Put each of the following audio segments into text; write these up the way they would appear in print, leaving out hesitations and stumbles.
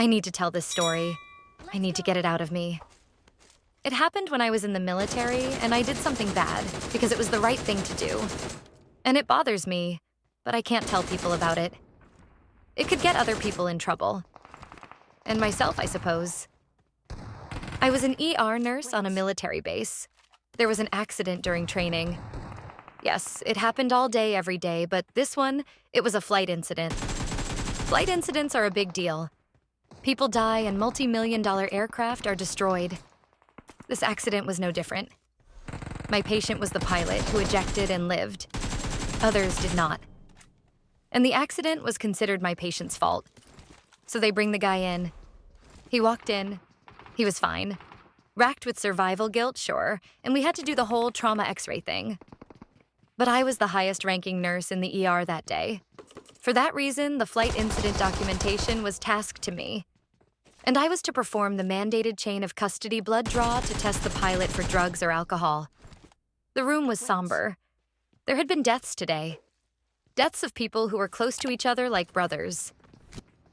I need to tell this story. I need to get it out of me. It happened when I was in the military, and I did something bad because it was the right thing to do. And it bothers me, but I can't tell people about it. It could get other people in trouble. And myself, I suppose. I was an ER nurse on a military base. There was an accident during training. Yes, it happened all day, every day, but this one, it was a flight incident. Flight incidents are a big deal. People die and multi-million-dollar aircraft are destroyed. This accident was no different. My patient was the pilot who ejected and lived. Others did not. And the accident was considered my patient's fault. So they bring the guy in. He walked in. He was fine. Racked with survival guilt, sure, and we had to do the whole trauma x-ray thing. But I was the highest-ranking nurse in the ER that day. For that reason, the flight incident documentation was tasked to me. And I was to perform the mandated chain of custody blood draw to test the pilot for drugs or alcohol. The room was somber. There had been deaths today. Deaths of people who were close to each other like brothers.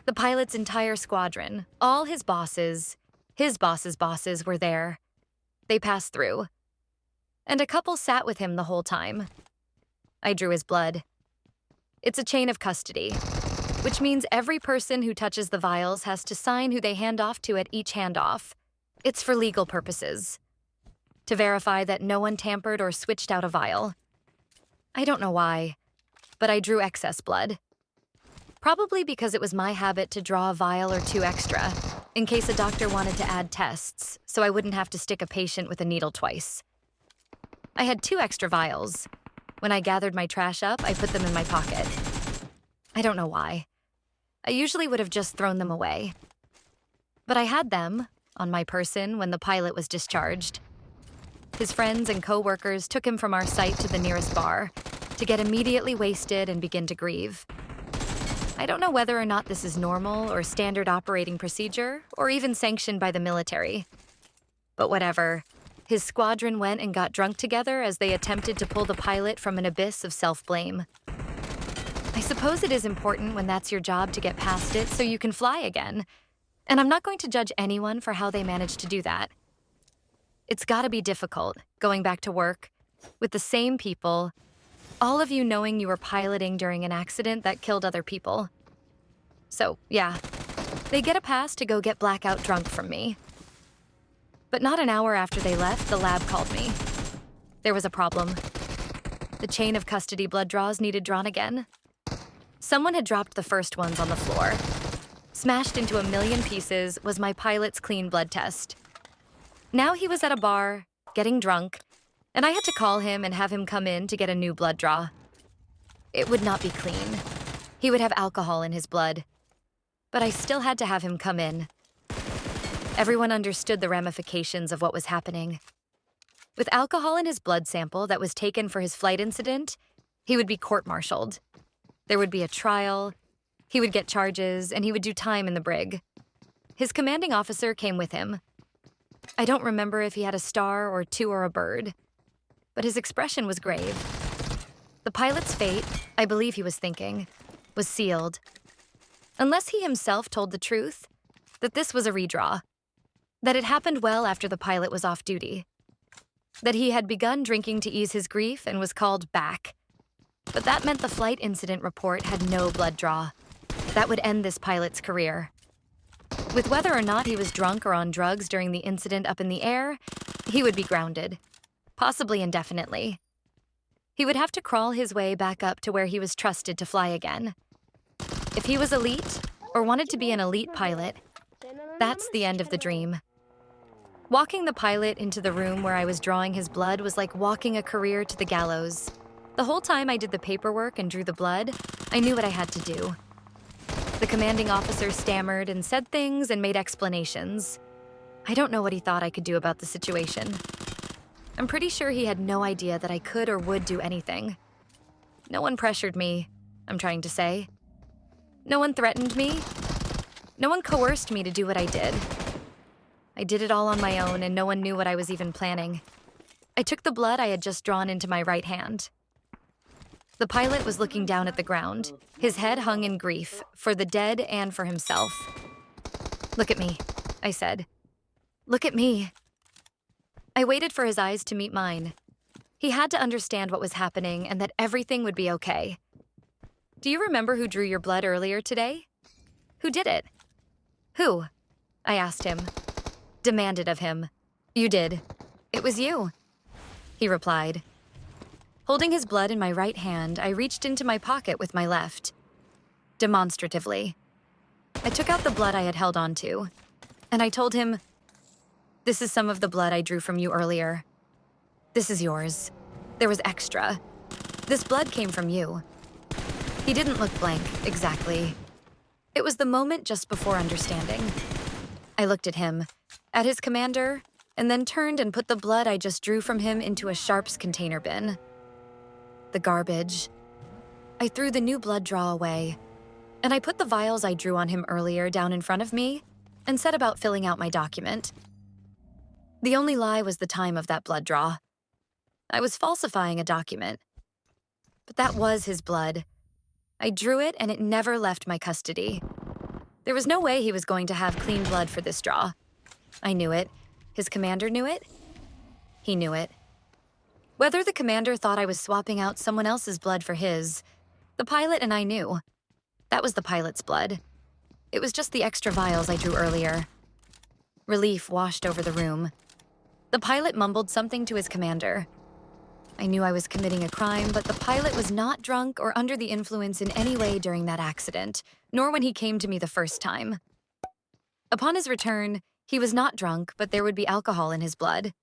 The pilot's entire squadron, all his bosses' bosses were there. They passed through. And a couple sat with him the whole time. I drew his blood. It's a chain of custody, which means every person who touches the vials has to sign who they hand off to at each handoff. It's for legal purposes. To verify that no one tampered or switched out a vial. I don't know why, but I drew excess blood. Probably because it was my habit to draw a vial or two extra, in case a doctor wanted to add tests, so I wouldn't have to stick a patient with a needle twice. I had 2 extra vials. When I gathered my trash up, I put them in my pocket. I don't know why. I usually would have just thrown them away. But I had them on my person when the pilot was discharged. His friends and co-workers took him from our site to the nearest bar to get immediately wasted and begin to grieve. I don't know whether or not this is normal or standard operating procedure or even sanctioned by the military. But whatever. His squadron went and got drunk together as they attempted to pull the pilot from an abyss of self-blame. I suppose it is important when that's your job to get past it so you can fly again. And I'm not going to judge anyone for how they managed to do that. It's gotta be difficult, going back to work, with the same people, all of you knowing you were piloting during an accident that killed other people. So, yeah, they get a pass to go get blackout drunk from me. But not an hour after they left, the lab called me. There was a problem. The chain of custody blood draws needed drawn again. Someone had dropped the first ones on the floor. Smashed into a million pieces was my pilot's clean blood test. Now he was at a bar, getting drunk, and I had to call him and have him come in to get a new blood draw. It would not be clean. He would have alcohol in his blood. But I still had to have him come in. Everyone understood the ramifications of what was happening. With alcohol in his blood sample that was taken for his flight incident, he would be court-martialed. There would be a trial, he would get charges, and he would do time in the brig. His commanding officer came with him. I don't remember if he had a star or 2 or a bird, but his expression was grave. The pilot's fate, I believe he was thinking, was sealed. Unless he himself told the truth, that this was a redraw. That it happened well after the pilot was off duty. That he had begun drinking to ease his grief and was called back. But that meant the flight incident report had no blood draw. That would end this pilot's career. With whether or not he was drunk or on drugs during the incident up in the air, he would be grounded, possibly indefinitely. He would have to crawl his way back up to where he was trusted to fly again. If he was elite, or wanted to be an elite pilot, that's the end of the dream. Walking the pilot into the room where I was drawing his blood was like walking a career to the gallows. The whole time I did the paperwork and drew the blood, I knew what I had to do. The commanding officer stammered and said things and made explanations. I don't know what he thought I could do about the situation. I'm pretty sure he had no idea that I could or would do anything. No one pressured me, I'm trying to say. No one threatened me. No one coerced me to do what I did. I did it all on my own, and no one knew what I was even planning. I took the blood I had just drawn into my right hand. The pilot was looking down at the ground, his head hung in grief, for the dead and for himself. Look at me, I said. Look at me. I waited for his eyes to meet mine. He had to understand what was happening and that everything would be okay. Do you remember who drew your blood earlier today? Who did it? Who? I asked him. Demanded of him. You did. It was you. He replied. Holding his blood in my right hand, I reached into my pocket with my left. Demonstratively. I took out the blood I had held onto, and I told him, "This is some of the blood I drew from you earlier. This is yours. There was extra. This blood came from you." He didn't look blank, exactly. It was the moment just before understanding. I looked at him, at his commander, and then turned and put the blood I just drew from him into a sharps container bin. The garbage. I threw the new blood draw away, and I put the vials I drew on him earlier down in front of me and set about filling out my document. The only lie was the time of that blood draw. I was falsifying a document. But that was his blood. I drew it and it never left my custody. There was no way he was going to have clean blood for this draw. I knew it. His commander knew it. He knew it. Whether the commander thought I was swapping out someone else's blood for his, the pilot and I knew. That was the pilot's blood. It was just the extra vials I drew earlier. Relief washed over the room. The pilot mumbled something to his commander. I knew I was committing a crime, but the pilot was not drunk or under the influence in any way during that accident, nor when he came to me the first time. Upon his return, he was not drunk, but there would be alcohol in his blood.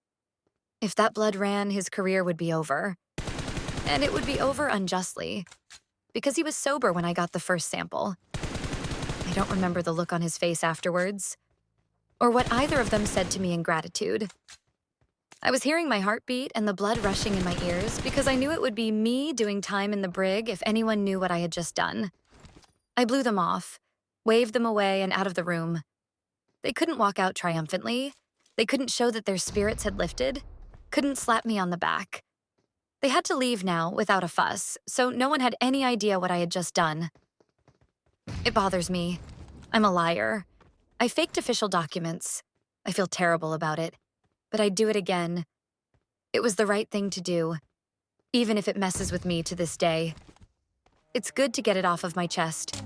If that blood ran, his career would be over. And it would be over unjustly, because he was sober when I got the first sample. I don't remember the look on his face afterwards, or what either of them said to me in gratitude. I was hearing my heartbeat and the blood rushing in my ears because I knew it would be me doing time in the brig if anyone knew what I had just done. I blew them off, waved them away and out of the room. They couldn't walk out triumphantly. They couldn't show that their spirits had lifted. Couldn't slap me on the back. They had to leave now without a fuss, so no one had any idea what I had just done. It bothers me. I'm a liar. I faked official documents. I feel terrible about it, but I'd do it again. It was the right thing to do, even if it messes with me to this day. It's good to get it off of my chest.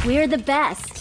We're the best.